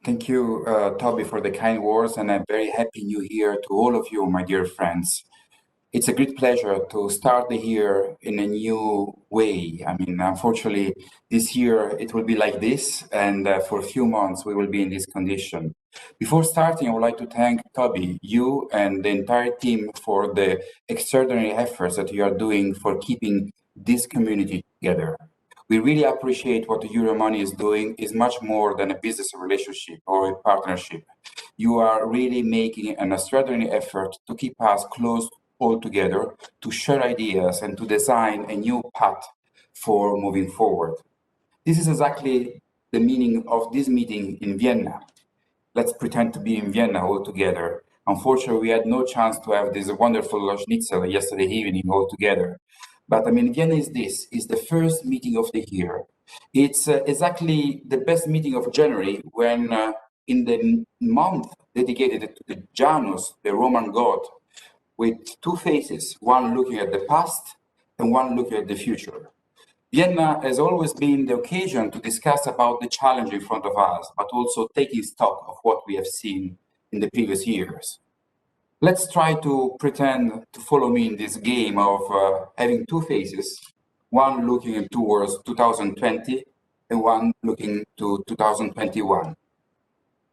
Thank you, Toby, for the kind words, and a very happy new year to all of you, my dear friends. It's a great pleasure to start the year in a new way. I mean, unfortunately, this year it will be like this, and for a few months we will be in this condition. Before starting, I would like to thank Toby, you and the entire team for the extraordinary efforts that you are doing for keeping this community together. We really appreciate what Euromoney is doing. Is much more than a business relationship or a partnership. You are really making an extraordinary effort to keep us close all together, to share ideas and to design a new path for moving forward. This is exactly the meaning of this meeting in Vienna. Let's pretend to be in Vienna all together. Unfortunately, we had no chance to have this wonderful schnitzel yesterday evening all together. But I mean, Vienna is the first meeting of the year. It's exactly the best meeting of January when in the month dedicated to the Janus, the Roman god, with two faces, one looking at the past and one looking at the future. Vienna has always been the occasion to discuss about the challenge in front of us, but also taking stock of what we have seen in the previous years. Let's try to pretend to follow me in this game of having two faces, one looking towards 2020 and one looking to 2021.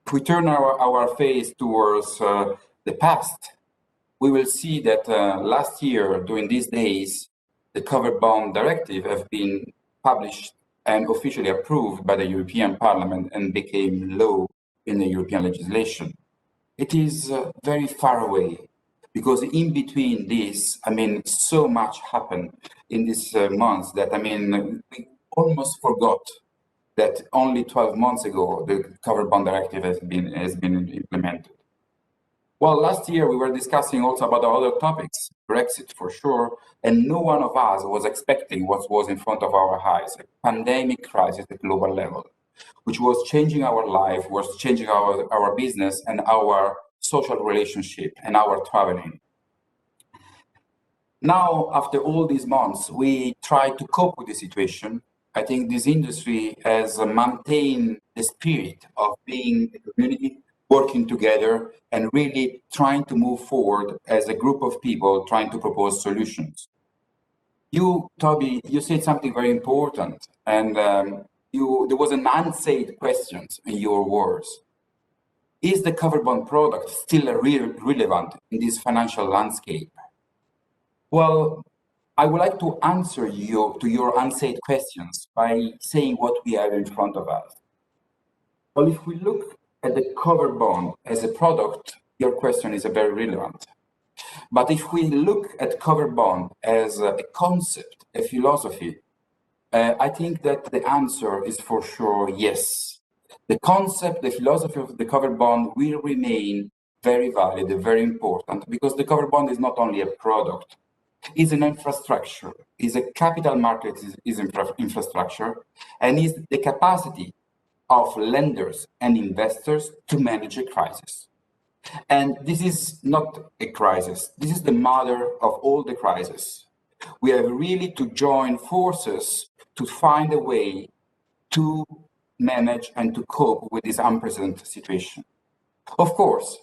If we turn our face towards the past, we will see that last year, during these days, the covered bond directive have been published and officially approved by the European Parliament and became law in the European legislation. It is very far away because in between this, I mean, so much happened in these months that, I mean, we almost forgot that only 12 months ago, the covered bond directive has been implemented. Well, last year we were discussing also about other topics, Brexit for sure, and no one of us was expecting what was in front of our eyes, a pandemic crisis at global level, which was changing our life, was changing our business and our social relationship and our traveling. Now, after all these months, we try to cope with the situation. I think this industry has maintained the spirit of being a community, working together and really trying to move forward as a group of people trying to propose solutions. You, Toby, you said something very important, and there was an unsaid question in your words. Is the covered bond product still relevant in this financial landscape? Well, I would like to answer your unsaid questions by saying what we have in front of us. Well, if we look at the covered bond as a product, your question is very relevant. But if we look at covered bond as a concept, a philosophy, I think that the answer is for sure yes. The concept, the philosophy of the covered bond will remain very valid, very important, because the covered bond is not only a product, it's an infrastructure, is a capital market infrastructure, and is the capacity of lenders and investors to manage a crisis. And this is not a crisis. This is the mother of all the crises. We have really to join forces to find a way to manage and to cope with this unprecedented situation. Of course,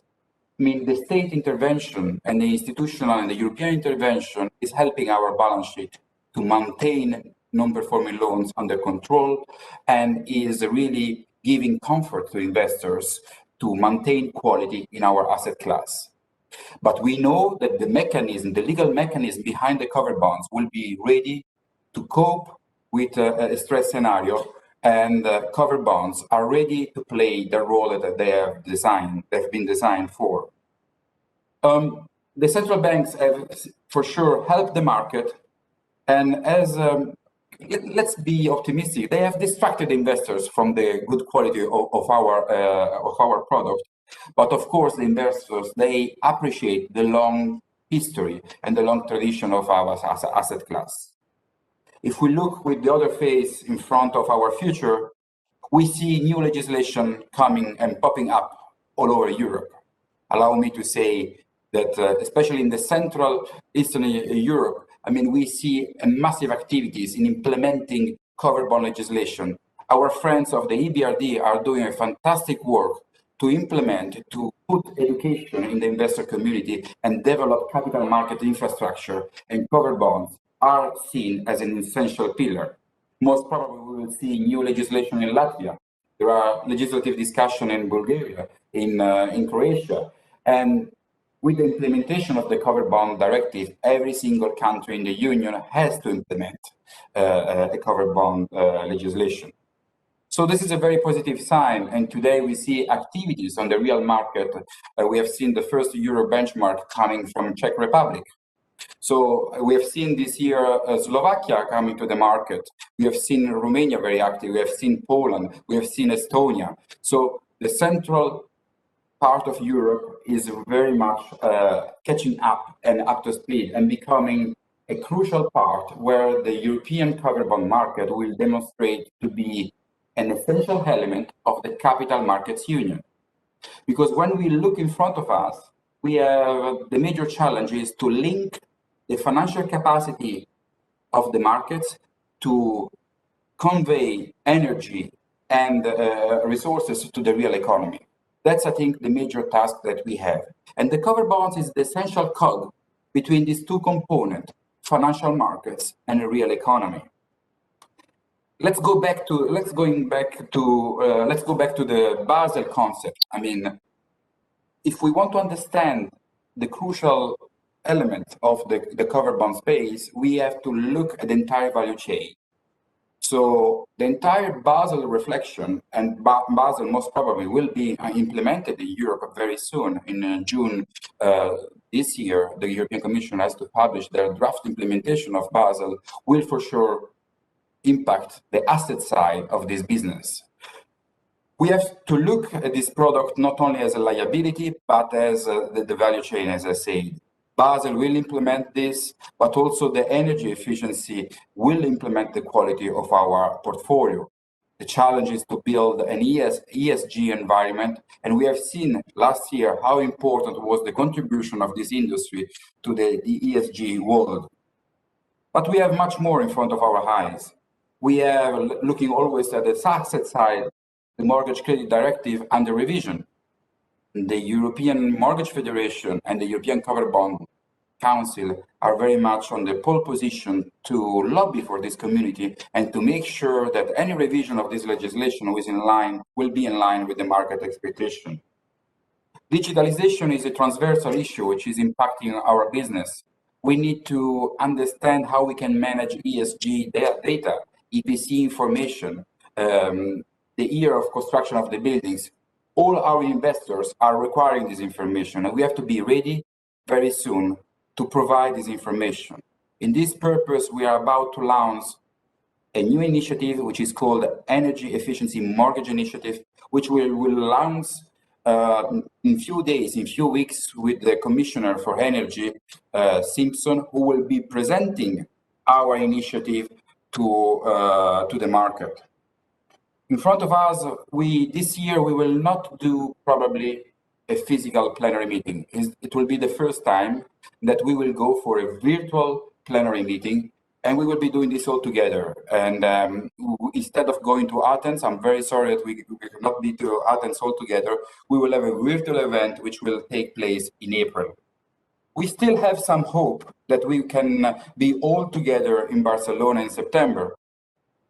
I mean, the state intervention and the institutional and the European intervention is helping our balance sheet to maintain non-performing loans under control and is really giving comfort to investors to maintain quality in our asset class. But we know that the mechanism, the legal mechanism behind the covered bonds will be ready to cope with a stress scenario, and covered bonds are ready to play the role that they've been designed for. The central banks have for sure helped the market, and as let's be optimistic, they have distracted investors from the good quality of our product. But of course, the investors, they appreciate the long history and the long tradition of our asset class. If we look with the other face in front of our future, we see new legislation coming and popping up all over Europe. Allow me to say that, especially in the Central Eastern Europe, I mean, we see massive activities in implementing covered bond legislation Our friends of the EBRD are doing a fantastic work to implement, to put education in the investor community and develop capital market infrastructure, and covered bonds are seen as an essential pillar. Most probably we will see new legislation in Latvia. There are legislative discussion in Bulgaria, in Croatia, and with the implementation of the covered bond directive, every single country in the union has to implement a covered bond legislation. So this is a very positive sign, and today we see activities on the real market. We have seen the first Euro benchmark coming from Czech Republic. So we have seen this year Slovakia coming to the market. We have seen Romania very active. We have seen Poland. We have seen Estonia. So the central part of Europe is very much catching up and up to speed and becoming a crucial part where the European covered bond market will demonstrate to be an essential element of the capital markets union. Because when we look in front of us, we have the major challenge is to link the financial capacity of the markets to convey energy and resources to the real economy. That's, I think, the major task that we have. And the covered bonds is the essential cog between these two components, financial markets and the real economy. Let's go back to the Basel concept. I mean, if we want to understand the crucial element of the covered bond space, we have to look at the entire value chain. So the entire Basel reflection, and Basel most probably will be implemented in Europe very soon. In June this year, the European Commission has to publish their draft implementation of Basel, will for sure impact the asset side of this business. We have to look at this product not only as a liability, but as the value chain, as I said. Basel will implement this, but also the energy efficiency will implement the quality of our portfolio. The challenge is to build an ESG environment, and we have seen last year how important was the contribution of this industry to the ESG world. But we have much more in front of our eyes. We are looking always at the asset side, the Mortgage Credit Directive under revision. The European Mortgage Federation and the European Covered Bond Council are very much on the pole position to lobby for this community and to make sure that any revision of this legislation will be in line with the market expectation. Digitalization is a transversal issue which is impacting our business. We need to understand how we can manage ESG data, EPC information, the year of construction of the buildings. All our investors are requiring this information, and we have to be ready very soon to provide this information. In this purpose, we are about to launch a new initiative, which is called Energy Efficiency Mortgage Initiative, which will launch in few weeks with the Commissioner for Energy, Simpson, who will be presenting our initiative to the market. In front of us, this year we will not do probably a physical plenary meeting. It will be the first time that we will go for a virtual plenary meeting, and we will be doing this all together. And instead of going to Athens, I'm very sorry that we cannot be to Athens all together. We will have a virtual event which will take place in April. We still have some hope that we can be all together in Barcelona in September.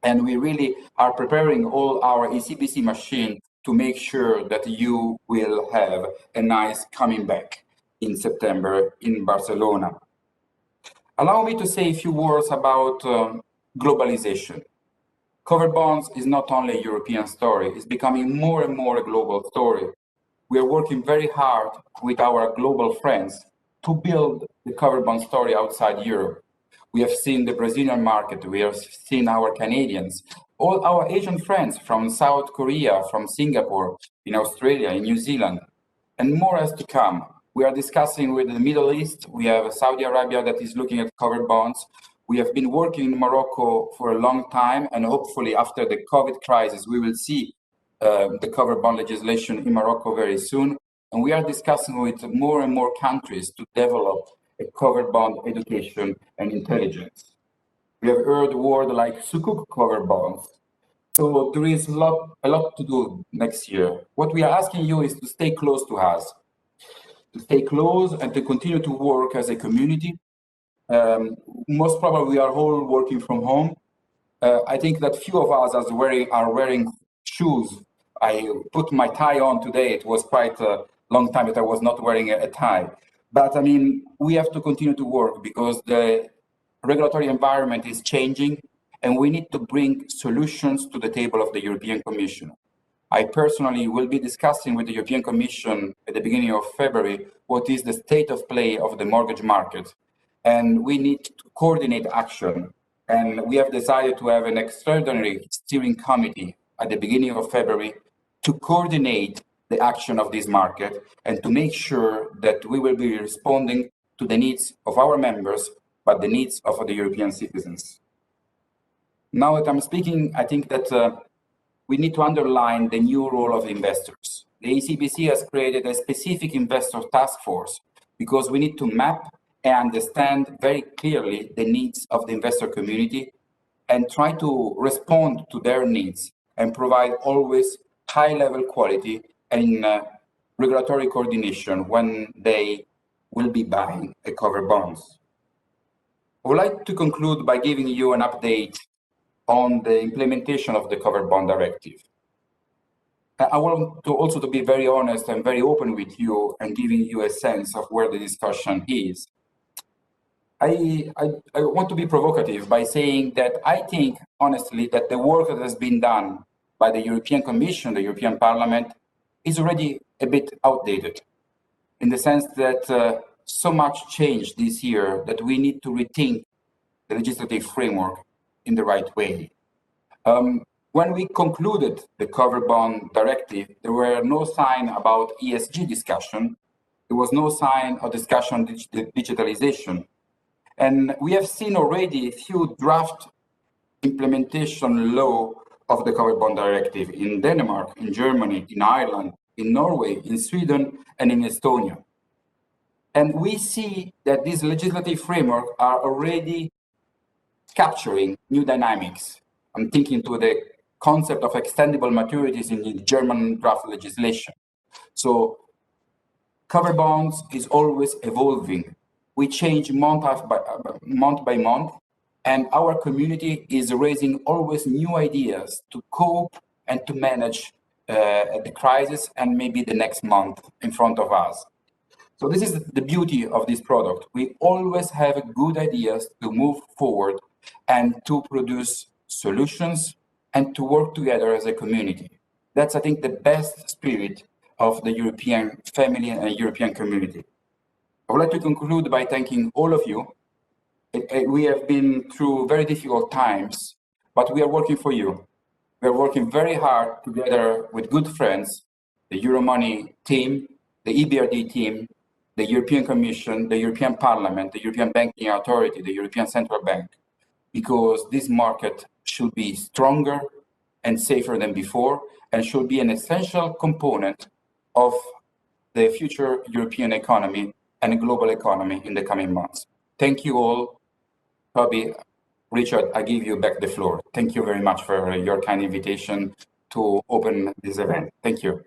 And we really are preparing all our ECBC machine to make sure that you will have a nice coming back in September in Barcelona. Allow me to say a few words about globalization. Covered bonds is not only a European story, it's becoming more and more a global story. We are working very hard with our global friends to build the covered bond story outside Europe. We have seen the Brazilian market, we have seen our Canadians, all our Asian friends from South Korea, from Singapore, in Australia, in New Zealand, and more has to come. We are discussing with the Middle East. We have Saudi Arabia that is looking at covered bonds. We have been working in Morocco for a long time, and hopefully after the COVID crisis, we will see the covered bond legislation in Morocco very soon. And we are discussing with more and more countries to develop a covered bond education and intelligence. We have heard words like sukuk covered bonds. So there is a lot to do next year. What we are asking you is to stay close to us, to stay close and to continue to work as a community. Most probably we are all working from home. I think that few of us are wearing shoes. I put my tie on today. It was quite a long time that I was not wearing a tie. But I mean, we have to continue to work because the regulatory environment is changing and we need to bring solutions to the table of the European Commission. I personally will be discussing with the European Commission at the beginning of February what is the state of play of the mortgage market. And we need to coordinate action. And we have decided to have an extraordinary steering committee at the beginning of February to coordinate the action of this market and to make sure that we will be responding to the needs of our members, but the needs of the European citizens. Now that I'm speaking, I think that we need to underline the new role of investors. The ECBC has created a specific investor task force because we need to map and understand very clearly the needs of the investor community and try to respond to their needs and provide always high-level quality and regulatory coordination when they will be buying a covered bonds. I would like to conclude by giving you an update on the implementation of the covered bond directive. I want to also to be very honest and very open with you and giving you a sense of where the discussion is. I want to be provocative by saying that I think, honestly, that the work that has been done by the European Commission, the European Parliament, is already a bit outdated, in the sense that so much changed this year that we need to rethink the legislative framework in the right way. When we concluded the covered bond directive, there were no sign about ESG discussion. There was no sign of discussion on digitalization. And we have seen already a few draft implementation law of the covered bond directive in Denmark, in Germany, in Ireland, in Norway, in Sweden, and in Estonia. And we see that these legislative frameworks are already capturing new dynamics. I'm thinking to the concept of extendable maturities in the German draft legislation. So covered bonds is always evolving. We change month by month, and our community is raising always new ideas to cope and to manage the crisis and maybe the next month in front of us. So this is the beauty of this product. We always have good ideas to move forward and to produce solutions and to work together as a community. That's, I think, the best spirit of the European family and European community. I would like to conclude by thanking all of you. We have been through very difficult times, but we are working for you. We are working very hard together with good friends, the Euromoney team, the EBRD team, the European Commission, the European Parliament, the European Banking Authority, the European Central Bank, because this market should be stronger and safer than before and should be an essential component of the future European economy and global economy in the coming months. Thank you all. Toby, Richard, I give you back the floor. Thank you very much for your kind invitation to open this event. Thank you.